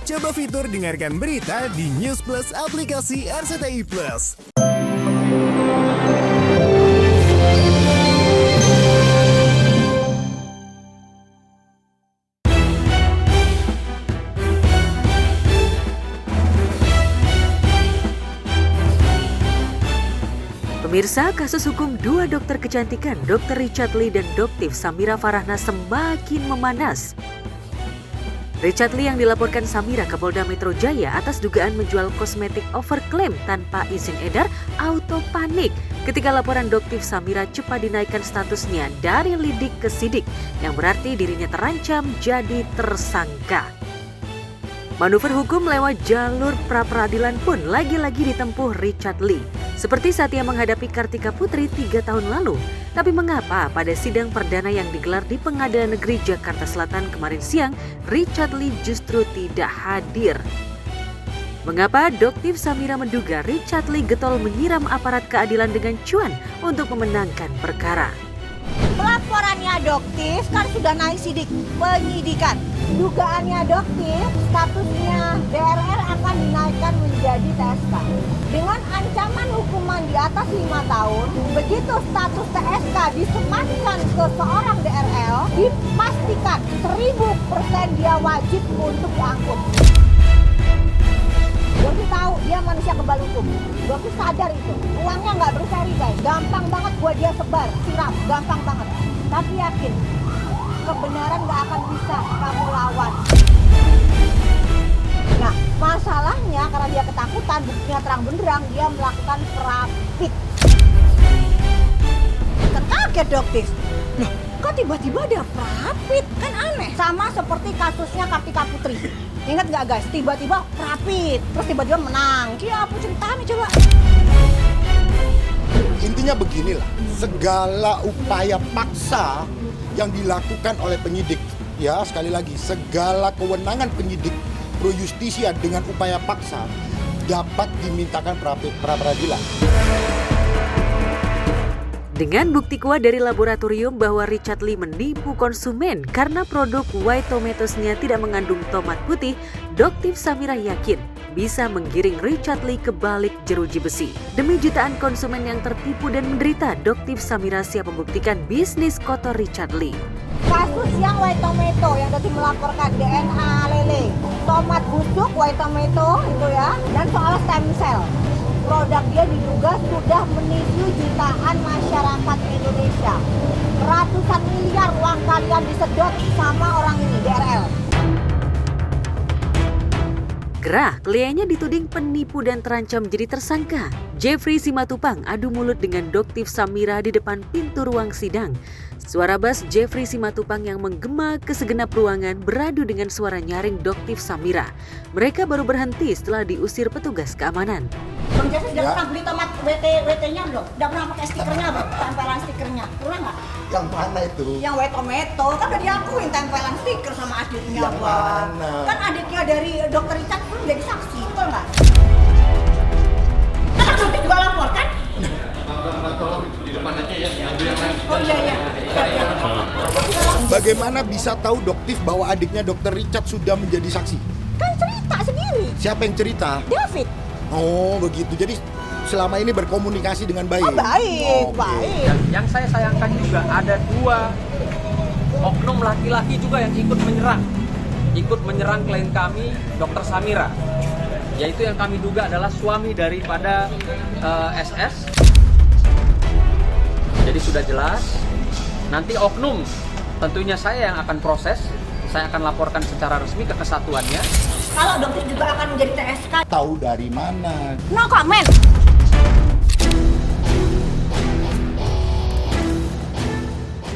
Coba fitur dengarkan berita di News Plus aplikasi RCTI Plus. Pemirsa, kasus hukum dua dokter kecantikan, Dr. Richard Lee dan Doktiv Samira Farahna semakin memanas. Richard Lee yang dilaporkan Samira ke Polda Metro Jaya atas dugaan menjual kosmetik overklaim tanpa izin edar auto panik ketika laporan Doktiv Samira cepat dinaikkan statusnya dari lidik ke sidik, yang berarti dirinya terancam jadi tersangka. Manuver hukum lewat jalur pra-peradilan pun lagi-lagi ditempuh Richard Lee. Seperti saat ia menghadapi Kartika Putri 3 tahun lalu. Tapi mengapa pada sidang perdana yang digelar di Pengadilan Negeri Jakarta Selatan kemarin siang, Richard Lee justru tidak hadir? Mengapa Doktiv Samira menduga Richard Lee getol menyiram aparat keadilan dengan cuan untuk memenangkan perkara? Pelaporannya Doktiv kan sudah naik sidik penyidikan. Dugaannya Doktiv, statusnya DRL akan dinaikkan menjadi TSK. Dengan ancaman hukuman di atas 5 tahun, begitu status TSK disematkan ke seorang DRL, dipastikan 1000% dia wajib untuk diangkut. Gue tahu dia manusia kebal hukum. Gue sadar itu. Uangnya nggak berseri guys. Gampang banget buat dia sebar, siram. Gampang banget. Tapi yakin, kebenaran nggak akan bisa kamu lawan. Nah, masalahnya karena dia ketakutan, buktinya terang benderang, dia melakukan perapit. Terkaget Doktiv. Loh, kok tiba-tiba ada perapit? Kan aneh. Sama seperti kasusnya Kartika Putri. Ingat nggak guys, tiba-tiba rapid, terus tiba-tiba menang. Dia apa ceritanya coba? Intinya beginilah, segala upaya paksa yang dilakukan oleh penyidik, ya sekali lagi, segala kewenangan penyidik pro justisia dengan upaya paksa dapat dimintakan pra-peradilan. Dengan bukti kuat dari laboratorium bahwa Richard Lee menipu konsumen karena produk White Tomatoes-nya tidak mengandung tomat putih, Doktiv Samira yakin bisa menggiring Richard Lee ke balik jeruji besi. Demi jutaan konsumen yang tertipu dan menderita, Doktiv Samira siap membuktikan bisnis kotor Richard Lee. Kasus yang White Tomato yang tadi melaporkan DNA lele, tomat busuk White Tomato itu ya, dan soal stem cell. Produk dia diduga sudah menipu jutaan masyarakat Indonesia. Ratusan miliar uang kalian disedot sama orang ini, DRL. Gerah, kliennya dituding penipu dan terancam jadi tersangka. Jeffrey Simatupang adu mulut dengan Doktiv Samira di depan pintu ruang sidang. Suara bas Jeffrey Simatupang yang menggema ke segenap ruangan beradu dengan suara nyaring Doktiv Samira. Mereka baru berhenti setelah diusir petugas keamanan. Bang Jeffrey udah pernah beli tomat WT-nya belum? Udah pernah pakai stikernya belum? Tempelan stikernya, pernah nggak? Yang mana itu? Yang White Tomato, kan udah diakuin tempelan stiker sama adiknya. Yang Bang. mana? Kan adiknya dari Dr. Richard pun jadi saksi, betul nggak? Kan Doktiv juga lapor kan? Oh iya. Bagaimana bisa tahu Doktiv bahwa adiknya Dr. Richard sudah menjadi saksi? Kan cerita sendiri. Siapa yang cerita? David. Oh begitu, jadi selama ini berkomunikasi dengan baik? Oh baik, Oke. baik. Yang saya sayangkan juga ada 2 oknum laki-laki juga yang ikut menyerang klien kami, Dr. Samira, yaitu yang kami duga adalah suami daripada SS. Jadi sudah jelas, nanti oknum tentunya saya yang akan proses, saya akan laporkan secara resmi ke kesatuannya. Kalau Dokter juga akan menjadi TSK. Tahu dari mana? No comment.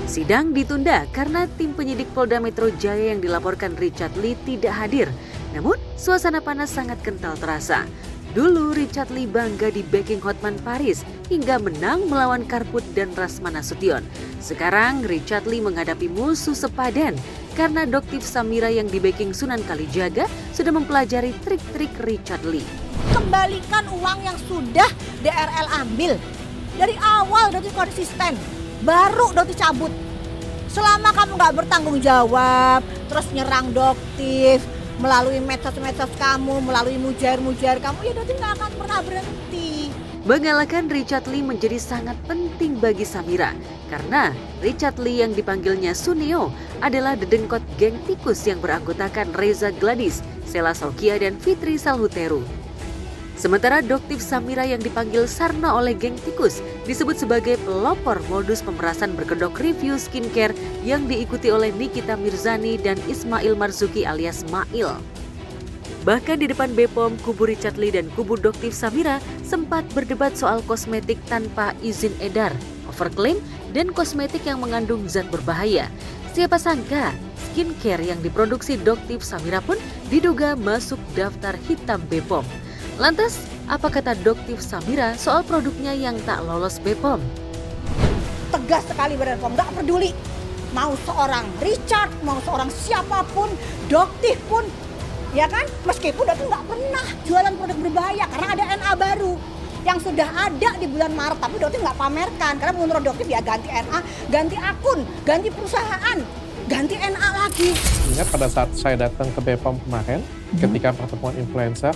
Sidang ditunda karena tim penyidik Polda Metro Jaya yang dilaporkan Richard Lee tidak hadir. Namun, suasana panas sangat kental terasa. Dulu Richard Lee bangga di backing Hotman Paris hingga menang melawan Karput dan Rasmana Sution. Sekarang Richard Lee menghadapi musuh sepadan karena Doktiv Samira yang di backing Sunan Kalijaga sudah mempelajari trik-trik Richard Lee. Kembalikan uang yang sudah DRL ambil. Dari awal Doktiv konsisten, baru Doktiv cabut. Selama kamu nggak bertanggung jawab, terus nyerang Doktiv, melalui medsos-medsos kamu, melalui mujair-mujair kamu, ya Doktif nggak akan pernah berhenti. Mengalahkan Richard Lee menjadi sangat penting bagi Samira karena Richard Lee yang dipanggilnya Suneo adalah dedengkot geng tikus yang beranggotakan Reza Gladys, Sela Saukia dan Fitri Salhuteru. Sementara Doktif Samira yang dipanggil Sarna oleh geng tikus disebut sebagai pelopor modus pemerasan berkedok review skincare yang diikuti oleh Nikita Mirzani dan Ismail Marzuki alias Mail. Bahkan di depan BPOM, kubu Richard Lee dan kubu Doktif Samira sempat berdebat soal kosmetik tanpa izin edar, overklaim, dan kosmetik yang mengandung zat berbahaya. Siapa sangka, skincare yang diproduksi Doktif Samira pun diduga masuk daftar hitam BPOM. Lantas, apa kata Doktif Samira soal produknya yang tak lolos BPOM? Tegas sekali BPOM, nggak peduli. Mau seorang Richard, mau seorang siapapun, Doktif pun, ya kan, meskipun Doktif nggak pernah jualan produk berbahaya karena ada NA baru yang sudah ada di bulan Maret, tapi Doktif nggak pamerkan karena menurut Doktif ya ganti NA, ganti akun, ganti perusahaan, ganti NA lagi. Ingat pada saat saya datang ke BPOM kemarin, ketika pertemuan influencer,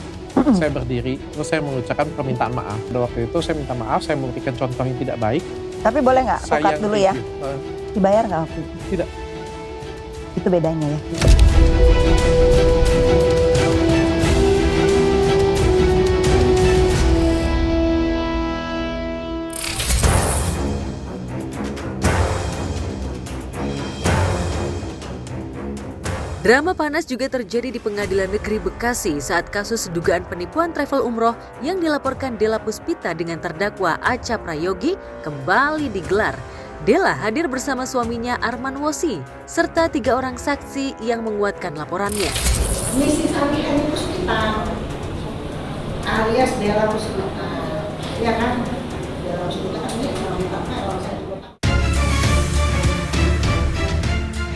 saya berdiri, terus saya mengucapkan permintaan maaf. Pada waktu itu saya minta maaf, saya memberikan contoh yang tidak baik. Tapi boleh nggak ukat dulu ya? Dibayar nggak waktu itu? Tidak. Itu bedanya ya. Drama panas juga terjadi di Pengadilan Negeri Bekasi saat kasus dugaan penipuan travel umroh yang dilaporkan Della Puspita dengan terdakwa Acha Prayogi kembali digelar. Della hadir bersama suaminya Arman Wosi serta 3 orang saksi yang menguatkan laporannya. Mrs. Arman Puspita alias Della Puspita, ya kan? Della Puspita kan ini orang saya juga.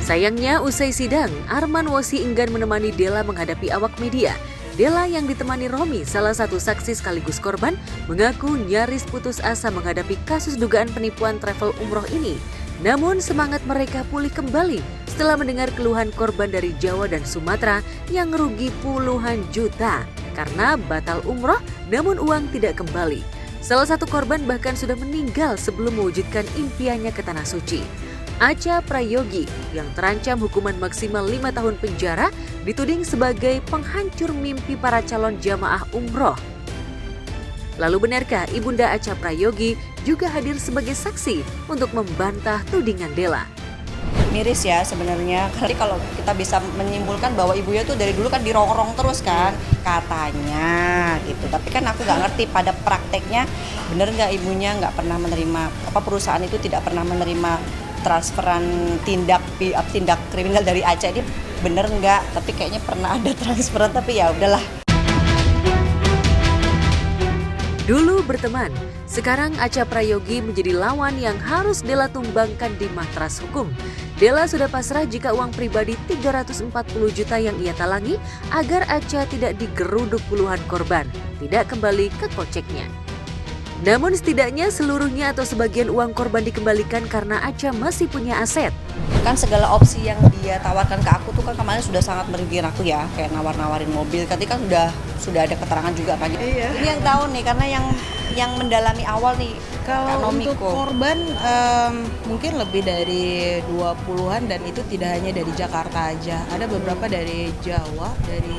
Sayangnya usai sidang, Arman Wosi enggan menemani Della menghadapi awak media. Della yang ditemani Romi, salah satu saksi sekaligus korban, mengaku nyaris putus asa menghadapi kasus dugaan penipuan travel umroh ini. Namun semangat mereka pulih kembali setelah mendengar keluhan korban dari Jawa dan Sumatera yang rugi puluhan juta karena batal umroh namun uang tidak kembali. Salah satu korban bahkan sudah meninggal sebelum mewujudkan impiannya ke Tanah Suci. Acha Prayogi yang terancam hukuman maksimal 5 tahun penjara dituding sebagai penghancur mimpi para calon jamaah umroh. Lalu benarkah Ibunda Acha Prayogi juga hadir sebagai saksi untuk membantah tudingan Della? Miris ya sebenarnya, karena kalau kita bisa menyimpulkan bahwa ibunya tuh dari dulu kan dirongrong terus kan, katanya gitu. Tapi kan aku nggak ngerti pada prakteknya bener nggak ibunya nggak pernah menerima, perusahaan itu tidak pernah menerima transferan tindak kriminal dari Acha ini bener nggak? Tapi kayaknya pernah ada transferan, tapi ya udahlah. Dulu berteman, sekarang Acha Prayogi menjadi lawan yang harus Della tumbangkan di matras hukum. Della sudah pasrah jika uang pribadi 340 juta yang ia talangi agar Acha tidak digeruduk puluhan korban, tidak kembali ke koceknya. Namun setidaknya seluruhnya atau sebagian uang korban dikembalikan karena Acha masih punya aset. Kan segala opsi yang dia tawarkan ke aku tuh kan kemarin sudah sangat merugikan aku ya, kayak nawar-nawarin mobil. Tadi kan sudah ada keterangan juga kan. Iya. Ini yang tahu nih karena yang mendalami awal nih. Kalau untuk korban mungkin lebih dari 20-an dan itu tidak hanya dari Jakarta aja. Ada beberapa dari Jawa, dari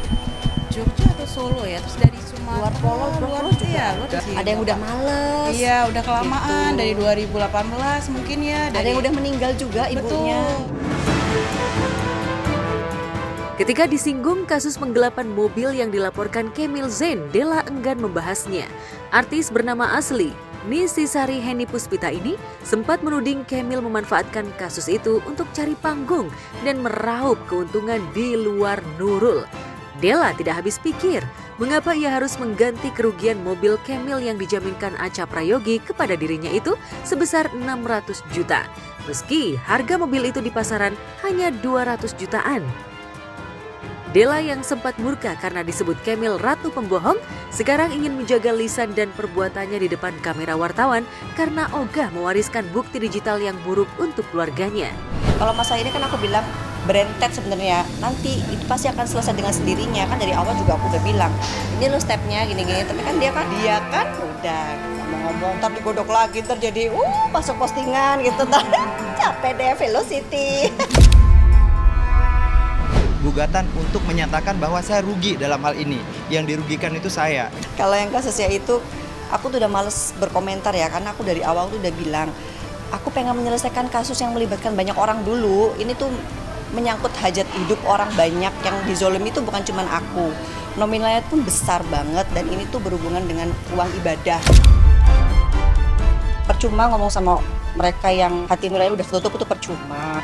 Jogja atau Solo ya, terus dari Sumatera, luar juga. Iya, ada yang udah males. Iya, udah kelamaan gitu. Dari 2018 mungkin ya. Ada yang udah meninggal juga ibunya. Ketika disinggung kasus penggelapan mobil yang dilaporkan Kemil Zain, Della enggan membahasnya. Artis bernama asli Nisi Sari Heni Puspita ini sempat menuding Kemil memanfaatkan kasus itu untuk cari panggung dan meraup keuntungan di luar Nurul. Della tidak habis pikir mengapa ia harus mengganti kerugian mobil Kemil yang dijaminkan Acha Prayogi kepada dirinya itu sebesar 600 juta. Meski harga mobil itu di pasaran hanya 200 jutaan. Della yang sempat murka karena disebut Kemil ratu pembohong, sekarang ingin menjaga lisan dan perbuatannya di depan kamera wartawan karena ogah mewariskan bukti digital yang buruk untuk keluarganya. Kalau masa ini kan aku bilang berentet sebenarnya. Nanti itu pasti akan selesai dengan sendirinya. Kan dari awal juga aku udah bilang, ini lo stepnya gini-gini. Tapi kan dia kan udah ngomong-ngomong, ntar digodok lagi, ntar jadi masuk postingan gitu. Capek deh, velocity. Gugatan untuk menyatakan bahwa saya rugi dalam hal ini. Yang dirugikan itu saya. Kalau yang kasusnya itu, aku tuh udah males berkomentar ya, karena aku dari awal tuh udah bilang, aku pengen menyelesaikan kasus yang melibatkan banyak orang dulu. Ini tuh menyangkut hajat hidup orang banyak, yang dizolimi itu bukan cuma aku. Nominalnya pun besar banget, dan ini tuh berhubungan dengan uang ibadah. Percuma ngomong sama mereka yang hati nurani udah tertutup, itu percuma.